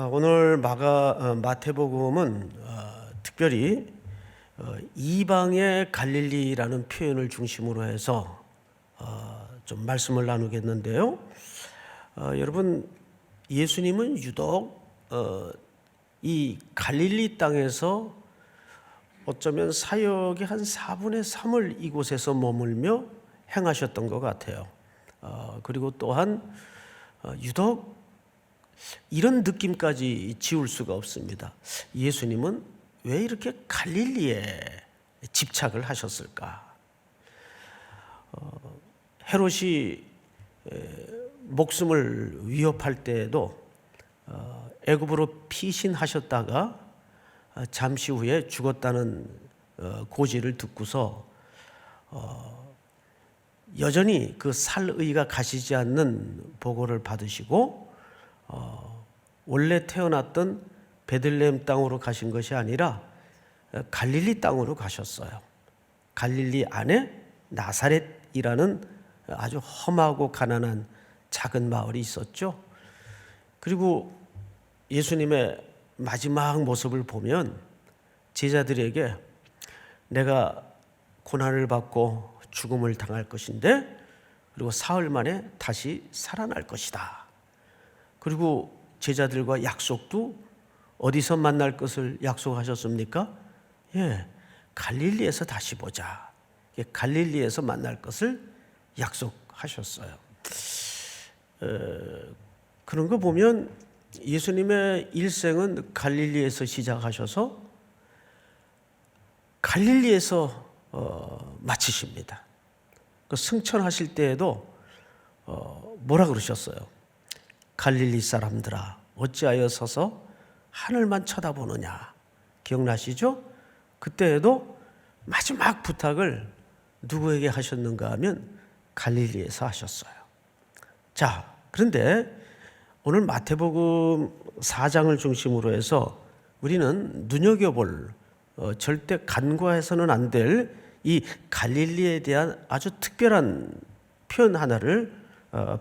오늘 마태복음은 특별히 이방의 갈릴리라는 표현을 중심으로 해서 좀 말씀을 나누겠는데요. 여러분, 예수님은 유독 이 갈릴리 땅에서 어쩌면 사역의 한 4분의 3을 이곳에서 머물며 행하셨던 것 같아요. 그리고 또한 유독 이런 느낌까지 지울 수가 없습니다. 예수님은 왜 이렇게 갈릴리에 집착을 하셨을까? 헤롯이 목숨을 위협할 때에도 애굽으로 피신하셨다가 잠시 후에 죽었다는 고지를 듣고서 여전히 그 살의가 가시지 않는 보고를 받으시고 원래 태어났던 베들레헴 땅으로 가신 것이 아니라 갈릴리 땅으로 가셨어요. 갈릴리 안에 나사렛이라는 아주 험하고 가난한 작은 마을이 있었죠. 그리고 예수님의 마지막 모습을 보면 제자들에게 내가 고난을 받고 죽음을 당할 것인데 그리고 사흘 만에 다시 살아날 것이다. 그리고 제자들과 약속도 어디서 만날 것을 약속하셨습니까? 갈릴리에서 다시 보자. 갈릴리에서 만날 것을 약속하셨어요. 그런 거 보면 예수님의 일생은 갈릴리에서 시작하셔서 갈릴리에서 마치십니다. 그 승천하실 때에도 뭐라 그러셨어요? 갈릴리 사람들아 어찌하여 서서 하늘만 쳐다보느냐. 기억나시죠? 그때에도 마지막 부탁을 누구에게 하셨는가 하면 갈릴리에서 하셨어요. 자, 그런데 오늘 마태복음 4장을 중심으로 해서 우리는 눈여겨볼 절대 간과해서는 안 될 이 갈릴리에 대한 아주 특별한 표현 하나를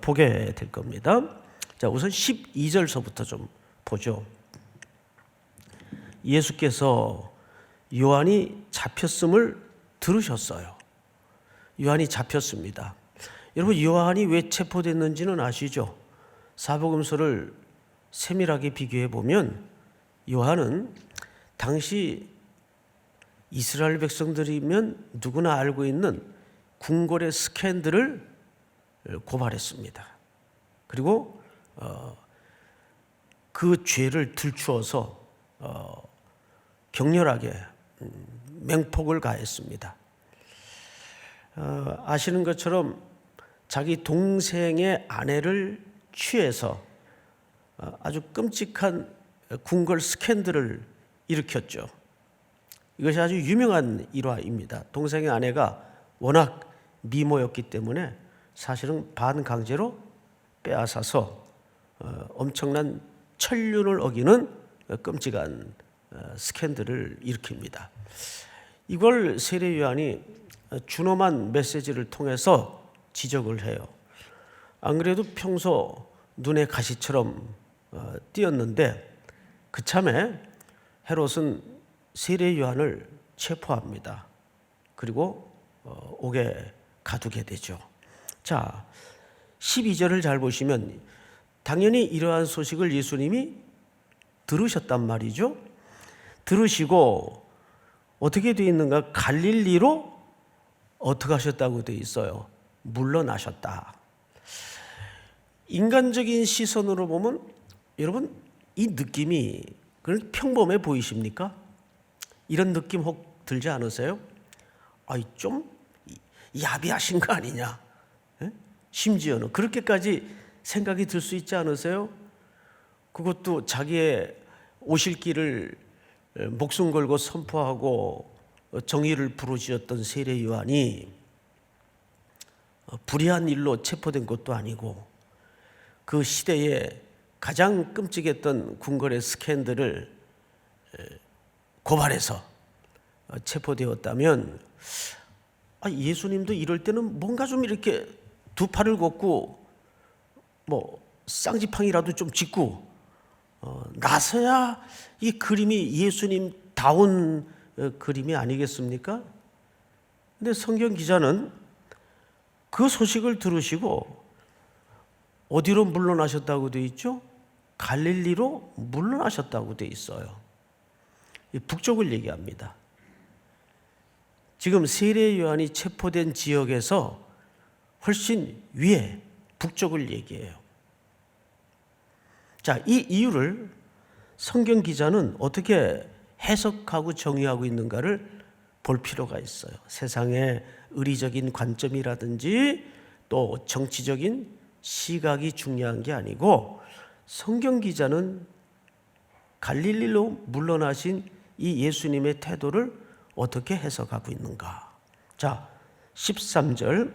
보게 될 겁니다. 자, 우선 12절서부터 좀 보죠. 예수께서 요한이 잡혔음을 들으셨어요. 요한이 잡혔습니다. 여러분, 요한이 왜 체포됐는지는 아시죠? 사복음서를 세밀하게 비교해 보면 요한은 당시 이스라엘 백성들이면 누구나 알고 있는 궁궐의 스캔들을 고발했습니다. 그리고 그 죄를 들추어서 격렬하게 맹폭을 가했습니다. 아시는 것처럼 자기 동생의 아내를 취해서 아주 끔찍한 궁궐 스캔들을 일으켰죠. 이것이 아주 유명한 일화입니다. 동생의 아내가 워낙 미모였기 때문에 사실은 반강제로 빼앗아서 엄청난 천륜을 어기는 끔찍한 스캔들을 일으킵니다. 이걸 세례 요한이 준엄한 메시지를 통해서 지적을 해요. 안 그래도 평소 눈에 가시처럼 띄었는데 그참에 헤롯은 세례 요한을 체포합니다. 그리고 옥에 가두게 되죠. 자, 12절을 잘 보시면 당연히 이러한 소식을 예수님이 들으셨단 말이죠. 들으시고 어떻게 되어 있는가? 갈릴리로 어떻게 하셨다고 되어 있어요? 물러나셨다. 인간적인 시선으로 보면 여러분 이 느낌이 그런 평범해 보이십니까? 이런 느낌 혹 들지 않으세요? 좀 야비하신 거 아니냐? 심지어는 그렇게까지 생각이 들 수 있지 않으세요? 그것도 자기의 오실 길을 목숨 걸고 선포하고 정의를 부르짖었던 세례 요한이 불의한 일로 체포된 것도 아니고 그 시대에 가장 끔찍했던 궁궐의 스캔들을 고발해서 체포되었다면 예수님도 이럴 때는 뭔가 좀 이렇게 두 팔을 걷고 쌍지팡이라도 좀 짚고 나서야 이 그림이 예수님다운 그림이 아니겠습니까? 근데 성경 기자는 그 소식을 들으시고 어디로 물러나셨다고 되어 있죠? 갈릴리로 물러나셨다고 되어 있어요. 북쪽을 얘기합니다. 지금 세례 요한이 체포된 지역에서 훨씬 위에 북쪽을 얘기해요. 자, 이 이유를 성경 기자는 어떻게 해석하고 정의하고 있는가를 볼 필요가 있어요. 세상의 의리적인 관점이라든지 또 정치적인 시각이 중요한 게 아니고 성경 기자는 갈릴리로 물러나신 이 예수님의 태도를 어떻게 해석하고 있는가. 자, 13절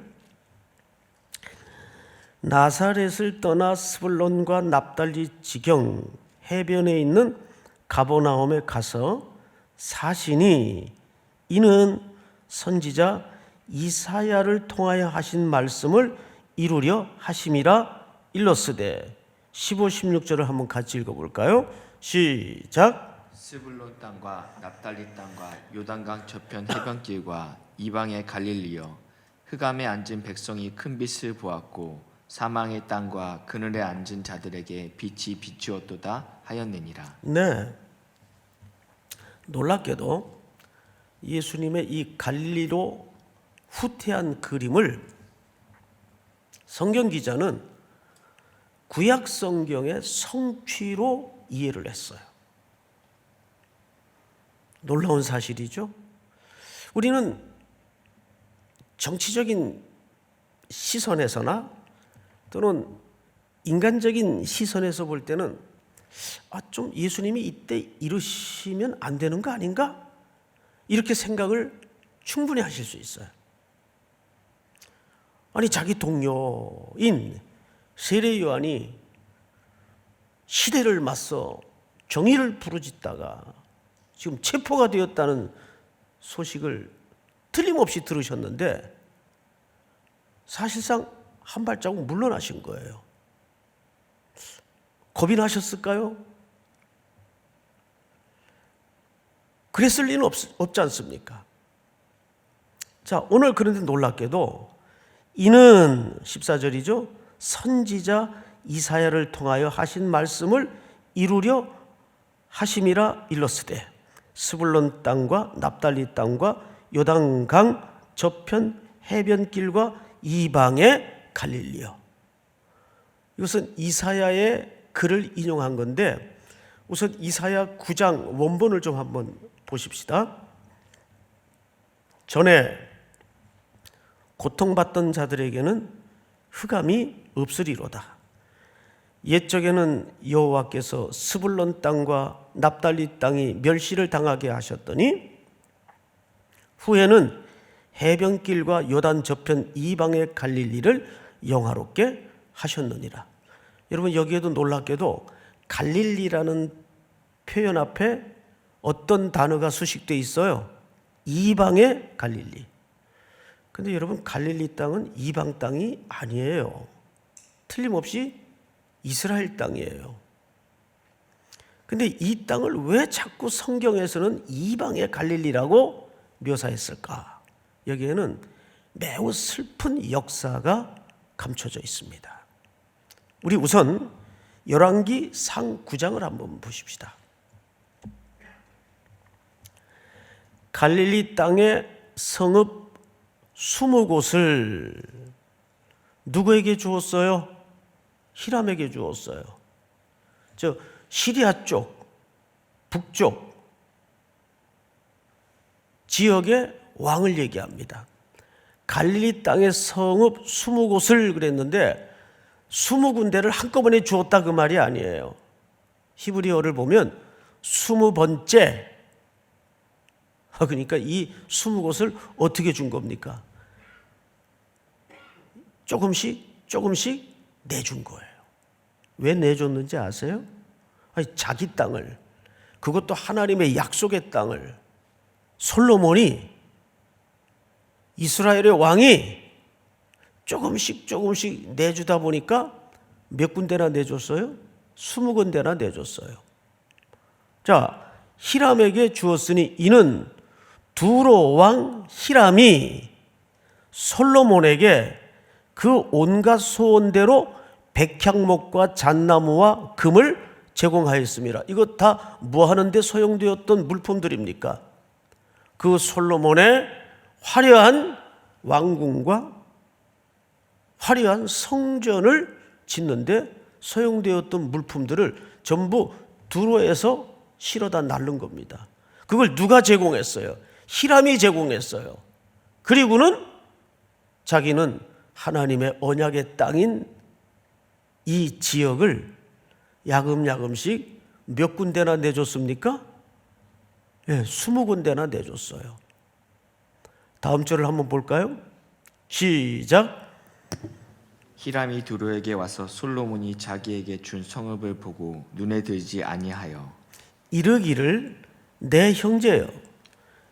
나사렛을 떠나 스불론과 납달리 지경 해변에 있는 가버나움에 가서 사시니 이는 선지자 이사야를 통하여 하신 말씀을 이루려 하심이라 일렀으되 15, 16절을 한번 같이 읽어볼까요? 시작. 스불론 땅과 납달리 땅과 요단강 저편 해변길과 이방의 갈릴리여 흑암에 앉은 백성이 큰 빛을 보았고 사망의 땅과 그늘에 앉은 자들에게 빛이 비추었도다 하였느니라. 네, 놀랍게도 예수님의 이 갈릴리로 후퇴한 그림을 성경 기자는 구약 성경의 성취로 이해를 했어요. 놀라운 사실이죠. 우리는 정치적인 시선에서나 또는 인간적인 시선에서 볼 때는 좀 예수님이 이때 이러시면 안 되는 거 아닌가? 이렇게 생각을 충분히 하실 수 있어요. 아니, 자기 동료인 세례 요한이 시대를 맞서 정의를 부르짖다가 지금 체포가 되었다는 소식을 틀림없이 들으셨는데 사실상 한 발자국 물러나신 거예요. 겁이 나셨을까요? 그랬을 리는 없지 않습니까? 자, 오늘 그런데 놀랍게도 이는 14절이죠. 선지자 이사야를 통하여 하신 말씀을 이루려 하심이라 일렀으되 스불론 땅과 납달리 땅과 요단강 저편 해변길과 이방의 갈릴리요. 이것은 이사야의 글을 인용한 건데 우선 이사야 9장 원본을 좀 한번 보십시다. 전에 고통받던 자들에게는 흑암이 없으리로다. 옛적에는 여호와께서 스불론 땅과 납달리 땅이 멸시를 당하게 하셨더니 후에는 해변길과 요단 저편 이방의 갈릴리를 영화롭게 하셨느니라. 여러분, 여기에도 놀랍게도 갈릴리라는 표현 앞에 어떤 단어가 수식되어 있어요? 이방의 갈릴리. 근데 여러분, 갈릴리 땅은 이방 땅이 아니에요. 틀림없이 이스라엘 땅이에요. 근데 이 땅을 왜 자꾸 성경에서는 이방의 갈릴리라고 묘사했을까? 여기에는 매우 슬픈 역사가 감춰져 있습니다. 우리 우선 열왕기 상 9장을 한번 보십시다. 갈릴리 땅의 성읍 20곳을 누구에게 주었어요? 히람에게 주었어요. 저 시리아 쪽, 북쪽 지역의 왕을 얘기합니다. 갈릴리 땅의 성읍 20곳을 그랬는데 20군데를 한꺼번에 주었다 그 말이 아니에요. 히브리어를 보면 20번째. 그러니까 이 20곳을 어떻게 준 겁니까? 조금씩 내준 거예요. 왜 내줬는지 아세요? 아니, 자기 땅을, 그것도 하나님의 약속의 땅을 솔로몬이, 이스라엘의 왕이 조금씩 내주다 보니까 몇 군데나 내줬어요? 20군데나 내줬어요. 자, 히람에게 주었으니 이는 두로 왕 히람이 솔로몬에게 그 온갖 소원대로 백향목과 잣나무와 금을 제공하였습니다. 이거 다 뭐 하는데 소용되었던 물품들입니까? 그 솔로몬의 화려한 왕궁과 화려한 성전을 짓는데 소용되었던 물품들을 전부 두로에서 실어다 날른 겁니다. 그걸 누가 제공했어요? 히람이 제공했어요. 그리고는 자기는 하나님의 언약의 땅인 이 지역을 야금야금씩 몇 군데나 내줬습니까? 예, 20군데나 내줬어요. 다음 절을 한번 볼까요? 시작. 히람이 두로에게 와서 솔로몬이 자기에게 준 성읍을 보고 눈에 들지 아니하여 이르기를 내 형제여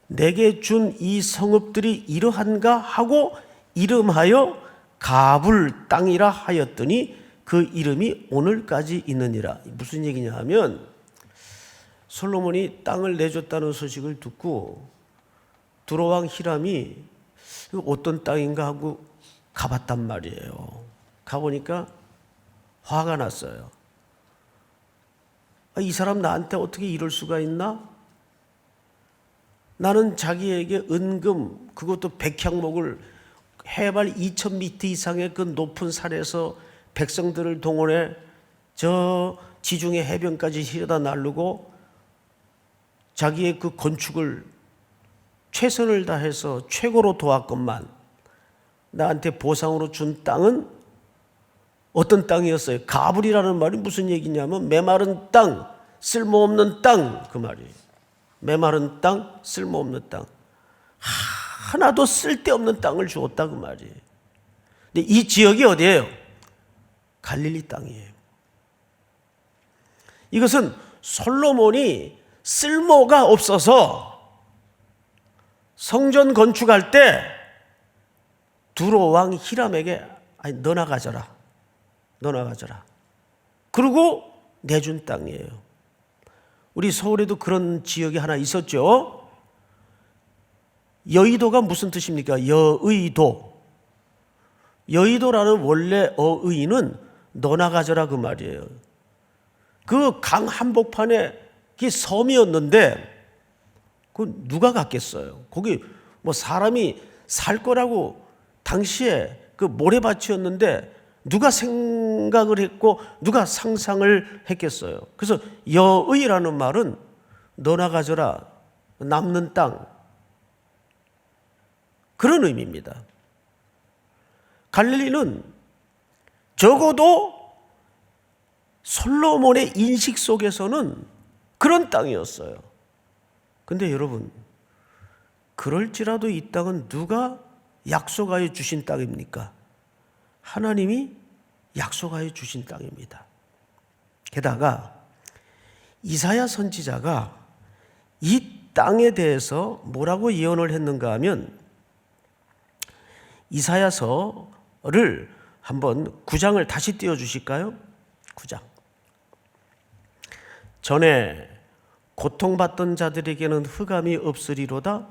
내게 준 이 성읍들이 이러한가 하고 이름하여 가불 땅이라 하였더니 그 이름이 오늘까지 있느니라. 무슨 얘기냐 하면 솔로몬이 땅을 내줬다는 소식을 듣고 두로왕 히람이 어떤 땅인가 하고 가봤단 말이에요. 가보니까 화가 났어요. 이 사람 나한테 어떻게 이럴 수가 있나? 나는 자기에게 은금, 그것도 백향목을 해발 2000m 이상의 그 높은 산에서 백성들을 동원해 저 지중해 해변까지 실어다 날르고 자기의 그 건축을 최선을 다해서 최고로 도왔건만 나한테 보상으로 준 땅은 어떤 땅이었어요? 가불이라는 말이 무슨 얘기냐면 메마른 땅, 쓸모없는 땅, 그 말이에요. 메마른 땅, 쓸모없는 땅. 하나도 쓸데없는 땅을 주었다 그 말이에요. 근데 이 지역이 어디예요? 갈릴리 땅이에요. 이것은 솔로몬이 쓸모가 없어서 성전 건축할 때 두로 왕 히람에게 아니 너나 가져라. 너나 가져라. 그리고 내준 땅이에요. 우리 서울에도 그런 지역이 하나 있었죠. 여의도가 무슨 뜻입니까? 여의도. 여의도라는 원래 어의는 너나 가져라 그 말이에요. 그 강 한복판에 그 섬이었는데 그 누가 갔겠어요? 거기 뭐 사람이 살 거라고 당시에 그 모래밭이었는데 누가 생각을 했고 누가 상상을 했겠어요? 그래서 여의라는 말은 너나 가져라, 남는 땅, 그런 의미입니다. 갈릴리는 적어도 솔로몬의 인식 속에서는 그런 땅이었어요. 근데 여러분, 그럴지라도 이 땅은 누가 약속하여 주신 땅입니까? 하나님이 약속하여 주신 땅입니다. 게다가 이사야 선지자가 이 땅에 대해서 뭐라고 예언을 했는가 하면 이사야서를 한번 9장을 다시 띄워주실까요? 9장. 전에 고통받던 자들에게는 흑암이 없으리로다.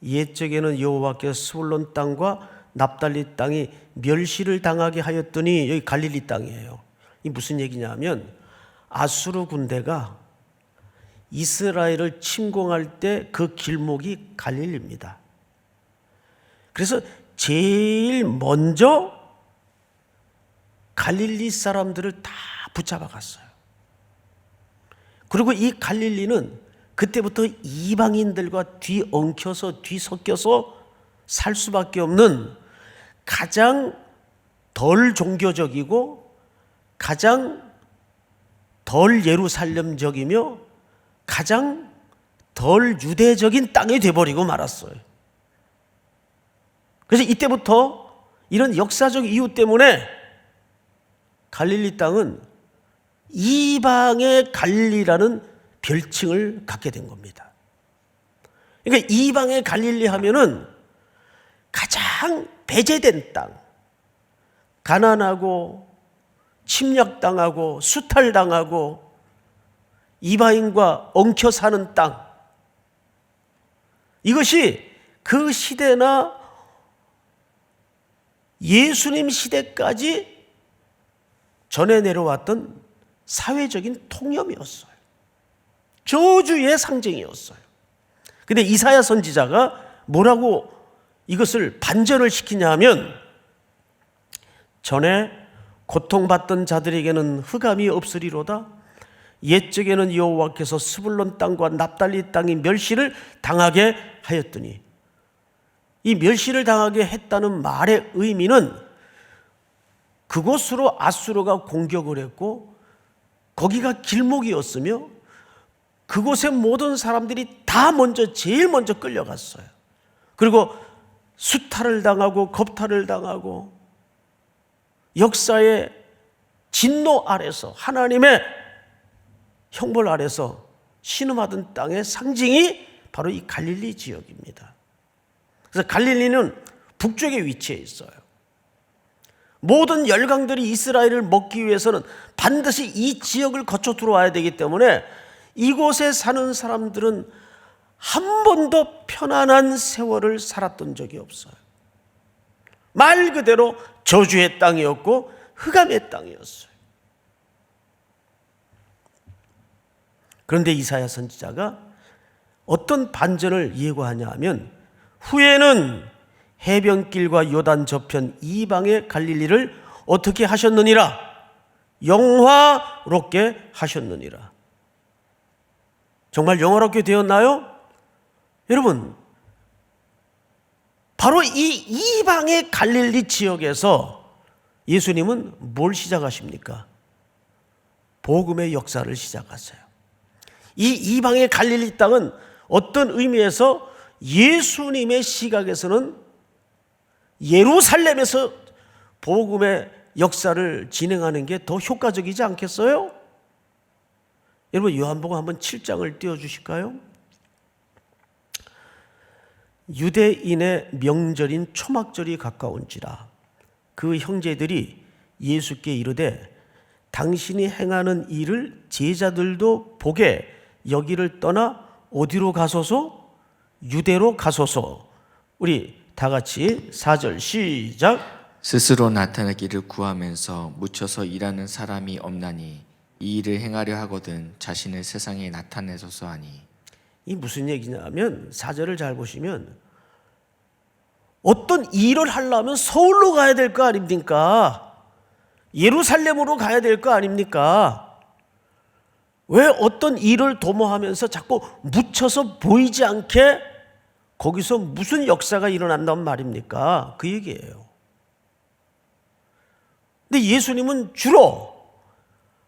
옛적에는 여호와께서 스불론 땅과 납달리 땅이 멸시를 당하게 하였더니, 여기 갈릴리 땅이에요. 이 무슨 얘기냐면 아수르 군대가 이스라엘을 침공할 때 그 길목이 갈릴리입니다. 그래서 제일 먼저 갈릴리 사람들을 다 붙잡아 갔어요. 그리고 이 갈릴리는 그때부터 이방인들과 뒤엉켜서 뒤섞여서 살 수밖에 없는 가장 덜 종교적이고 가장 덜 예루살렘적이며 가장 덜 유대적인 땅이 돼버리고 말았어요. 그래서 이때부터 이런 역사적 이유 때문에 갈릴리 땅은 이방의 갈릴리라는 별칭을 갖게 된 겁니다. 그러니까 이방의 갈릴리 하면은 가장 배제된 땅, 가난하고 침략당하고 수탈당하고 이방인과 엉켜 사는 땅, 이것이 그 시대나 예수님 시대까지 전해 내려왔던 사회적인 통념이었어요. 저주의 상징이었어요. 근데 이사야 선지자가 뭐라고 이것을 반전을 시키냐 하면, 전에 고통받던 자들에게는 흑암이 없으리로다. 옛적에는 여호와께서 스불론 땅과 납달리 땅이 멸시를 당하게 하였더니, 이 멸시를 당하게 했다는 말의 의미는 그곳으로 아수르가 공격을 했고 거기가 길목이었으며 그곳의 모든 사람들이 다 제일 먼저 끌려갔어요. 그리고 수탈을 당하고 겁탈을 당하고 역사의 진노 아래서, 하나님의 형벌 아래서 신음하던 땅의 상징이 바로 이 갈릴리 지역입니다. 그래서 갈릴리는 북쪽에 위치해 있어요. 모든 열강들이 이스라엘을 먹기 위해서는 반드시 이 지역을 거쳐 들어와야 되기 때문에 이곳에 사는 사람들은 한 번도 편안한 세월을 살았던 적이 없어요. 말 그대로 저주의 땅이었고 흑암의 땅이었어요. 그런데 이사야 선지자가 어떤 반전을 예고하냐 하면, 후에는 해변길과 요단 저편 이방의 갈릴리를 어떻게 하셨느니라? 영화롭게 하셨느니라. 정말 영화롭게 되었나요? 여러분, 바로 이 이방의 갈릴리 지역에서 예수님은 뭘 시작하십니까? 복음의 역사를 시작하세요. 이 이방의 갈릴리 땅은 어떤 의미에서 예수님의 시각에서는 예루살렘에서 복음의 역사를 진행하는 게 더 효과적이지 않겠어요? 여러분, 요한복음 한번 7장을 띄워주실까요? 유대인의 명절인 초막절이 가까운지라 그 형제들이 예수께 이르되, 당신이 행하는 일을 제자들도 보게 여기를 떠나 어디로 가소서? 유대로 가소서. 우리 다 같이 4절 시작. 스스로 나타나기를 구하면서 묻혀서 일하는 사람이 없나니 이 일을 행하려 하거든 자신을 세상에 나타내소서 하니. 이 무슨 얘기냐면, 4절을 잘 보시면 어떤 일을 하려면 서울로 가야 될 거 아닙니까? 예루살렘으로 가야 될 거 아닙니까? 왜 어떤 일을 도모하면서 자꾸 묻혀서 보이지 않게 거기서 무슨 역사가 일어난단 말입니까? 그 얘기예요. 근데 예수님은 주로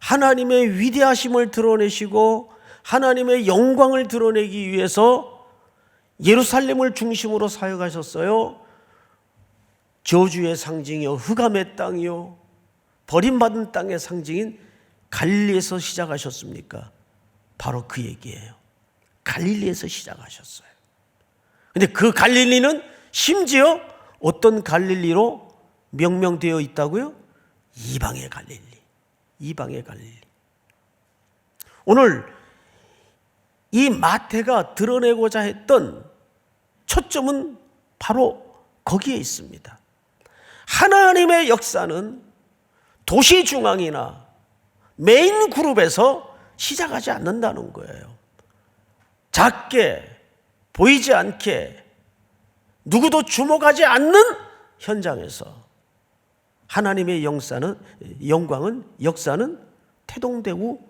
하나님의 위대하심을 드러내시고 하나님의 영광을 드러내기 위해서 예루살렘을 중심으로 사역하셨어요. 저주의 상징이요, 흑암의 땅이요, 버림받은 땅의 상징인 갈릴리에서 시작하셨습니까? 바로 그 얘기예요. 갈릴리에서 시작하셨어요. 근데 그 갈릴리는 심지어 어떤 갈릴리로 명명되어 있다고요? 이방의 갈릴리. 이방의 갈릴리. 오늘 이 마태가 드러내고자 했던 초점은 바로 거기에 있습니다. 하나님의 역사는 도시 중앙이나 메인 그룹에서 시작하지 않는다는 거예요. 작게, 보이지 않게, 누구도 주목하지 않는 현장에서 하나님의 영광은, 역사는 태동되고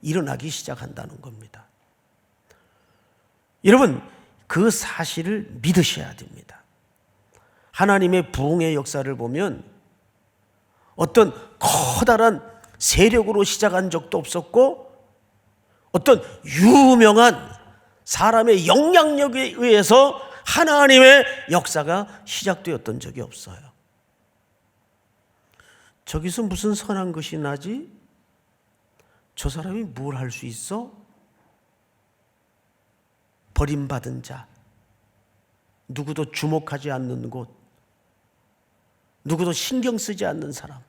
일어나기 시작한다는 겁니다. 여러분, 그 사실을 믿으셔야 됩니다. 하나님의 부흥의 역사를 보면 어떤 커다란 세력으로 시작한 적도 없었고, 어떤 유명한 사람의 영향력에 의해서 하나님의 역사가 시작되었던 적이 없어요. 저기서 무슨 선한 것이 나지? 저 사람이 뭘 할 수 있어? 버림받은 자, 누구도 주목하지 않는 곳, 누구도 신경 쓰지 않는 사람,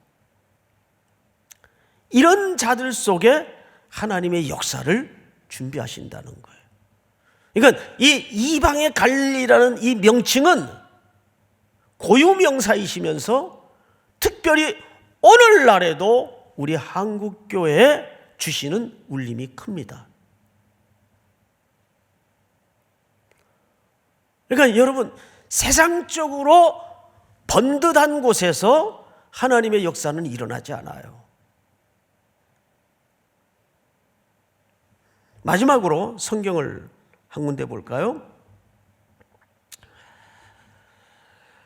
이런 자들 속에 하나님의 역사를 준비하신다는 거예요. 그러니까 이 이방의 갈릴리라는 이 명칭은 고유명사이시면서 특별히 오늘날에도 우리 한국교회에 주시는 울림이 큽니다. 그러니까 여러분, 세상적으로 번듯한 곳에서 하나님의 역사는 일어나지 않아요. 마지막으로 성경을 한 군데 볼까요?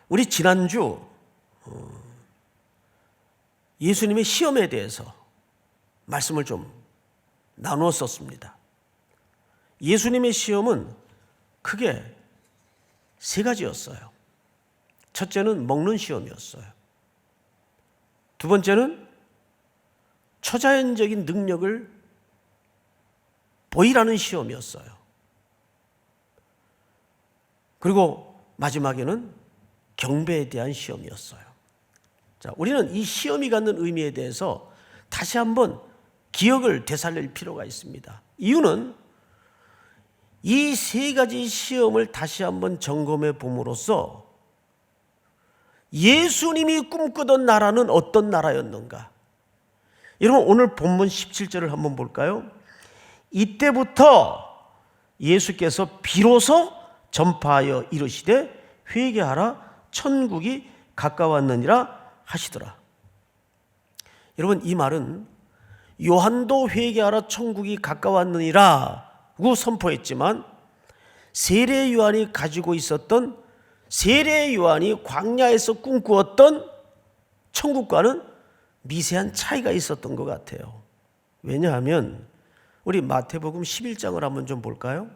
우리 지난주 예수님의 시험에 대해서 말씀을 좀 나누었었습니다. 예수님의 시험은 크게 세 가지였어요. 첫째는 먹는 시험이었어요. 두 번째는 초자연적인 능력을 보이라는 시험이었어요. 그리고 마지막에는 경배에 대한 시험이었어요. 자, 우리는 이 시험이 갖는 의미에 대해서 다시 한번 기억을 되살릴 필요가 있습니다. 이유는 이 세 가지 시험을 다시 한번 점검해 봄으로써 예수님이 꿈꾸던 나라는 어떤 나라였는가? 여러분, 오늘 본문 17절을 한번 볼까요? 이때부터 예수께서 비로소 전파하여 이르시되 회개하라 천국이 가까웠느니라 하시더라. 여러분, 이 말은 요한도 회개하라 천국이 가까웠느니라고 선포했지만 세례 요한이 가지고 있었던, 세례 요한이 광야에서 꿈꾸었던 천국과는 미세한 차이가 있었던 것 같아요. 왜냐하면 우리 마태복음 11장을 한번 좀 볼까요?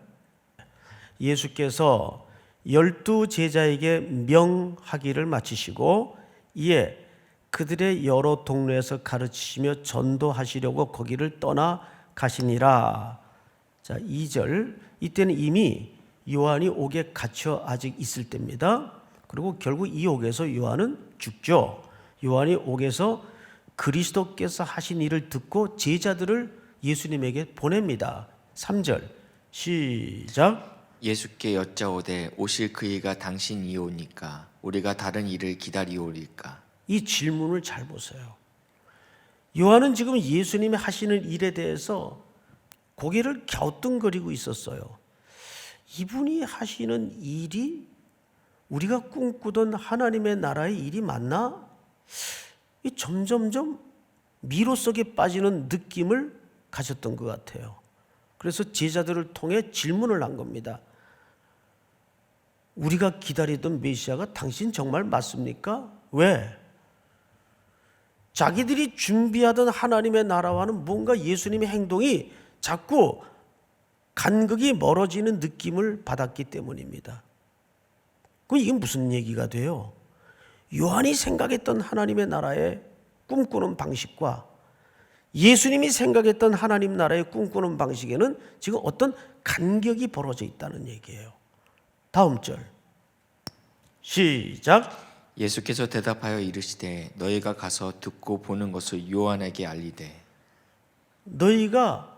예수께서 12 제자에게 명하기를 마치시고 이에 그들의 여러 동네에서 가르치시며 전도하시려고 거기를 떠나 가시니라. 자, 2절. 이때는 이미 요한이 옥에 갇혀 아직 있을 때입니다. 그리고 결국 이 옥에서 요한은 죽죠. 요한이 옥에서 그리스도께서 하신 일을 듣고 제자들을 예수님에게 보냅니다. 3절 시작. 예수께 여짜오되 오실 그이가 당신이오니까 우리가 다른 일을 기다리오리까? 이 질문을 잘 보세요. 요한은 지금 예수님이 하시는 일에 대해서 고개를 갸우뚱거리고 있었어요. 이분이 하시는 일이 우리가 꿈꾸던 하나님의 나라의 일이 맞나? 점점점 미로 속에 빠지는 느낌을 가졌던 것 같아요. 그래서 제자들을 통해 질문을 한 겁니다. 우리가 기다리던 메시아가 당신 정말 맞습니까? 왜? 자기들이 준비하던 하나님의 나라와는 뭔가 예수님의 행동이 자꾸 간극이 멀어지는 느낌을 받았기 때문입니다. 그럼 이게 무슨 얘기가 돼요? 요한이 생각했던 하나님의 나라의 꿈꾸는 방식과 예수님이 생각했던 하나님 나라의 꿈꾸는 방식에는 지금 어떤 간격이 벌어져 있다는 얘기예요. 다음 절 시작. 예수께서 대답하여 이르시되 너희가 가서 듣고 보는 것을 요한에게 알리되. 너희가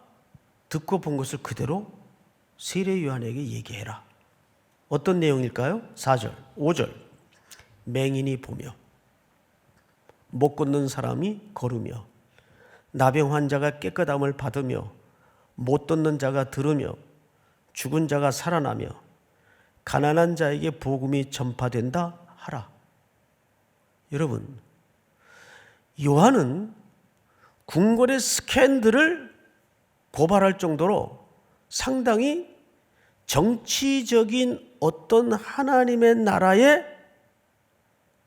듣고 본 것을 그대로 세례 요한에게 얘기해라. 어떤 내용일까요? 4절 5절. 맹인이 보며 못 걷는 사람이 걸으며 나병 환자가 깨끗함을 받으며 못 듣는 자가 들으며 죽은 자가 살아나며 가난한 자에게 복음이 전파된다 하라. 여러분, 요한은 궁궐의 스캔들을 고발할 정도로 상당히 정치적인 어떤 하나님의 나라의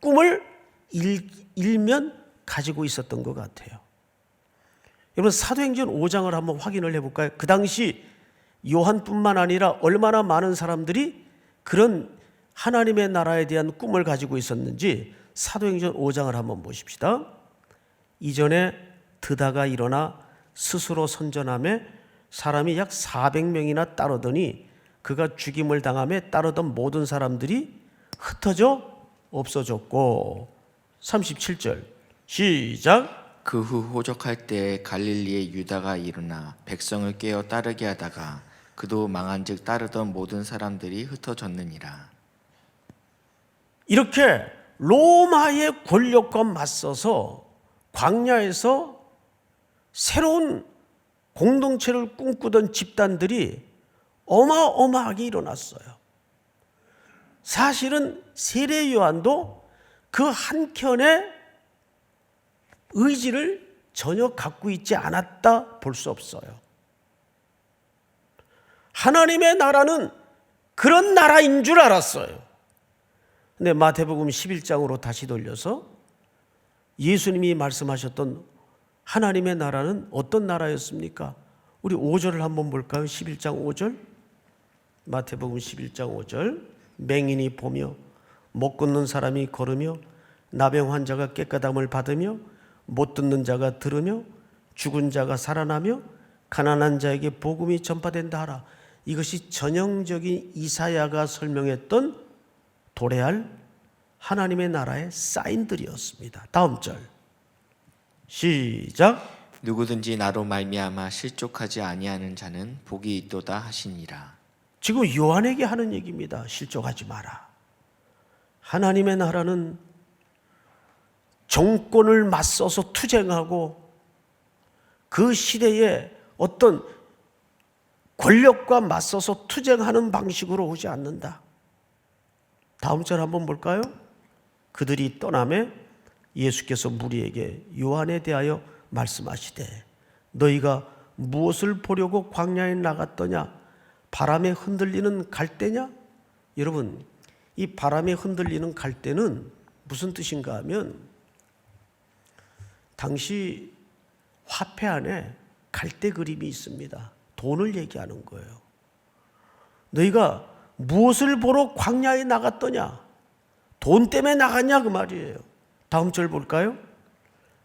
꿈을 일면 가지고 있었던 것 같아요. 여러분, 사도행전 5장을 한번 확인을 해볼까요? 그 당시 요한뿐만 아니라 얼마나 많은 사람들이 그런 하나님의 나라에 대한 꿈을 가지고 있었는지 사도행전 5장을 한번 보십시다. 이전에 드다가 일어나 스스로 선전하며 사람이 약 400명이나 따르더니 그가 죽임을 당하며 따르던 모든 사람들이 흩어져 없어졌고. 37절 시작. 그 후 호적할 때에 갈릴리에 유다가 일어나 백성을 깨어 따르게 하다가 그도 망한즉 따르던 모든 사람들이 흩어졌느니라. 이렇게 로마의 권력과 맞서서 광야에서 새로운 공동체를 꿈꾸던 집단들이 어마어마하게 일어났어요. 사실은 세례 요한도 그 한켠에 의지를 전혀 갖고 있지 않았다 볼 수 없어요. 하나님의 나라는 그런 나라인 줄 알았어요. 근데 마태복음 11장으로 다시 돌려서 예수님이 말씀하셨던 하나님의 나라는 어떤 나라였습니까? 우리 5절을 한번 볼까요? 11장 5절. 마태복음 11장 5절. 맹인이 보며 못 걷는 사람이 걸으며 나병 환자가 깨끗함을 받으며 못 듣는 자가 들으며 죽은 자가 살아나며 가난한 자에게 복음이 전파된다 하라. 이것이 전형적인 이사야가 설명했던 도래할 하나님의 나라의 사인들이었습니다. 다음 절 시작. 누구든지 나로 말미암아 실족하지 아니하는 자는 복이 있도다 하시니라. 지금 요한에게 하는 얘기입니다. 실족하지 마라. 하나님의 나라는 정권을 맞서서 투쟁하고 그 시대에 어떤 권력과 맞서서 투쟁하는 방식으로 오지 않는다. 다음 절 한번 볼까요? 그들이 떠나매 예수께서 무리에게 요한에 대하여 말씀하시되 너희가 무엇을 보려고 광야에 나갔더냐? 바람에 흔들리는 갈대냐? 여러분, 이 바람에 흔들리는 갈대는 무슨 뜻인가 하면 당시 화폐 안에 갈대 그림이 있습니다. 돈을 얘기하는 거예요. 너희가 무엇을 보러 광야에 나갔더냐? 돈 때문에 나갔냐 그 말이에요. 다음 절 볼까요?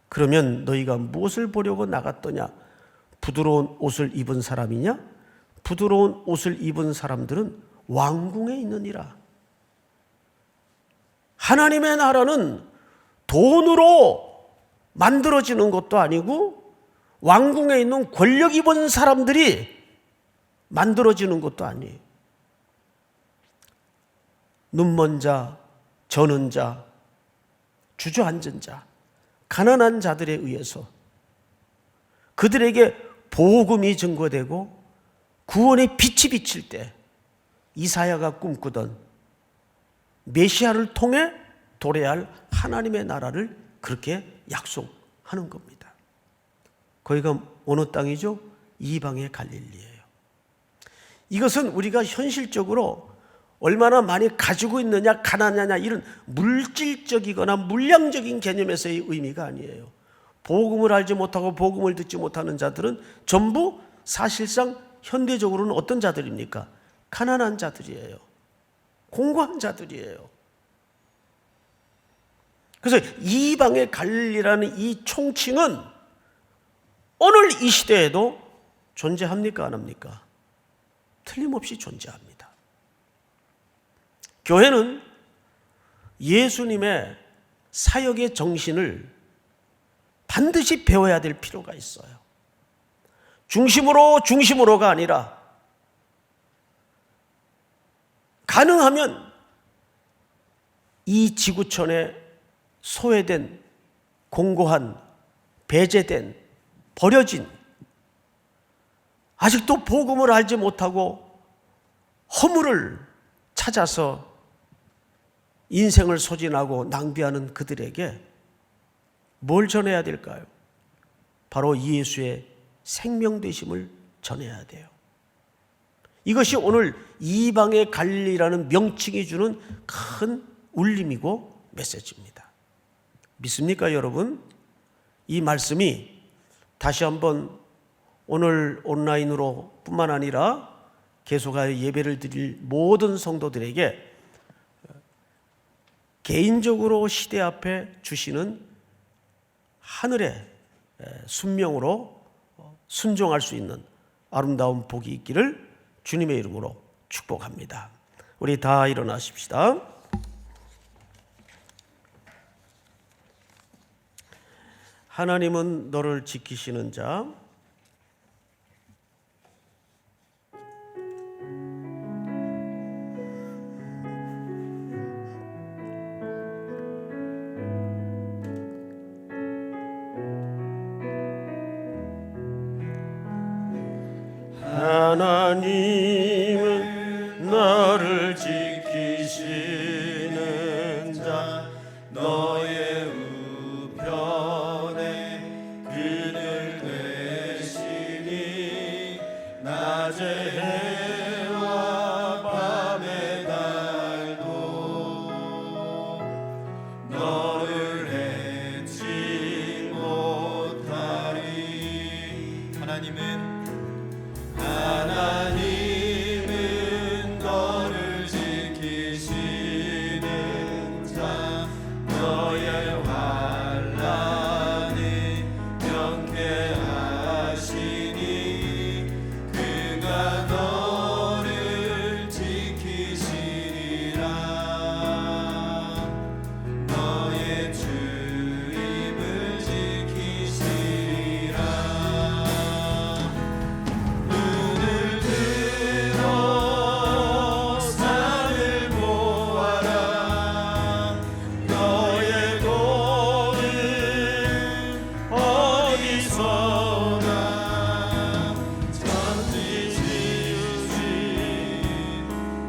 그러면 너희가 무엇을 보려고 나갔더냐? 부드러운 옷을 입은 사람이냐? 부드러운 옷을 입은 사람들은 왕궁에 있느니라. 하나님의 나라는 돈으로 만들어지는 것도 아니고 왕궁에 있는 권력 입은 사람들이 만들어지는 것도 아니에요. 눈먼 자, 저는 자, 주저앉은 자, 가난한 자들에 의해서 그들에게 복음이 증거되고 구원의 빛이 비칠 때 이사야가 꿈꾸던 메시아를 통해 도래할 하나님의 나라를 그렇게 약속하는 겁니다. 거기가 어느 땅이죠? 이방의 갈릴리예요. 이것은 우리가 현실적으로 얼마나 많이 가지고 있느냐, 가난하냐 이런 물질적이거나 물량적인 개념에서의 의미가 아니에요. 복음을 알지 못하고 복음을 듣지 못하는 자들은 전부 사실상 현대적으로는 어떤 자들입니까? 가난한 자들이에요. 공고한 자들이에요. 그래서 이방의 갈릴리라는 이 총칭은 오늘 이 시대에도 존재합니까? 안 합니까? 틀림없이 존재합니다. 교회는 예수님의 사역의 정신을 반드시 배워야 될 필요가 있어요. 중심으로가 아니라 가능하면 이 지구촌에 소외된, 공고한, 배제된, 버려진, 아직도 복음을 알지 못하고 허물을 찾아서 인생을 소진하고 낭비하는 그들에게 뭘 전해야 될까요? 바로 예수의 생명 되심을 전해야 돼요. 이것이 오늘 이방의 갈릴리라는 명칭이 주는 큰 울림이고 메시지입니다. 믿습니까, 여러분? 이 말씀이 다시 한번 오늘 온라인으로 뿐만 아니라 계속하여 예배를 드릴 모든 성도들에게 개인적으로 시대 앞에 주시는 하늘의 순명으로 순종할 수 있는 아름다운 복이 있기를 주님의 이름으로 축복합니다. 우리 다 일어나십시다. 하나님은 너를 지키시는 자. 하나님은 너를 지키시는 자. 너의 우편에 그늘 되시니 낮에 해와 밤의 달도 너를 해치 못하리. 하나님은 너를 지키시는 자. 너의 환난이 명쾌하시니 그가 너를 지키시리라. 너의 주임을 지키시리라. 눈을 들어 산을 보아라. 너의 도는 어디서나. 천지 지으신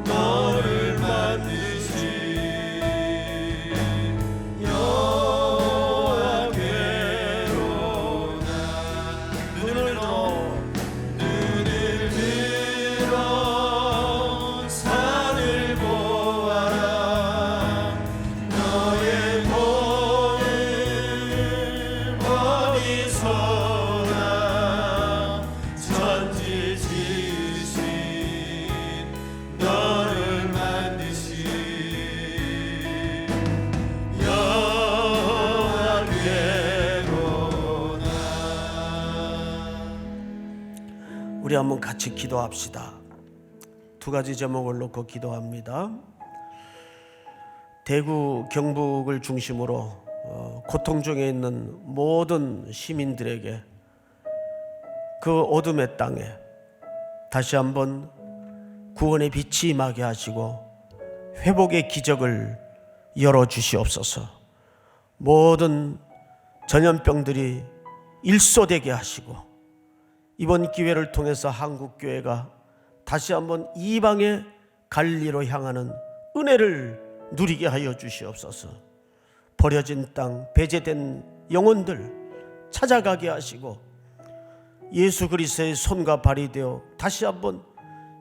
너를 만드신 여호와께로다. 눈을 들어 산을 보아라. 너의 도는 어디서나. 천지 지으신 너를 만드신 여호와께로다. 우리 한번 같이 기도합시다. 두 가지 제목을 놓고 기도합니다. 대구 경북을 중심으로 고통 중에 있는 모든 시민들에게 그 어둠의 땅에 다시 한번 구원의 빛이 임하게 하시고 회복의 기적을 열어주시옵소서. 모든 전염병들이 일소되게 하시고 이번 기회를 통해서 한국교회가 다시 한번 이방의 갈리로 향하는 은혜를 누리게 하여 주시옵소서. 버려진 땅, 배제된 영혼들 찾아가게 하시고 예수 그리스도의 손과 발이 되어 다시 한번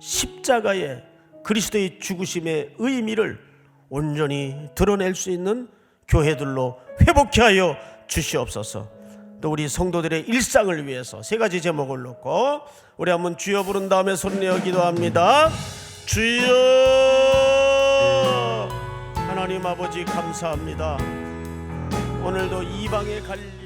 십자가의 그리스도의 죽으심의 의미를 온전히 드러낼 수 있는 교회들로 회복케 하여 주시옵소서. 또 우리 성도들의 일상을 위해서 세 가지 제목을 놓고 우리 한번 주여 부른 다음에 손 내어 기도합니다. 주여. 하나님 아버지 감사합니다. 오늘도 이방의 갈리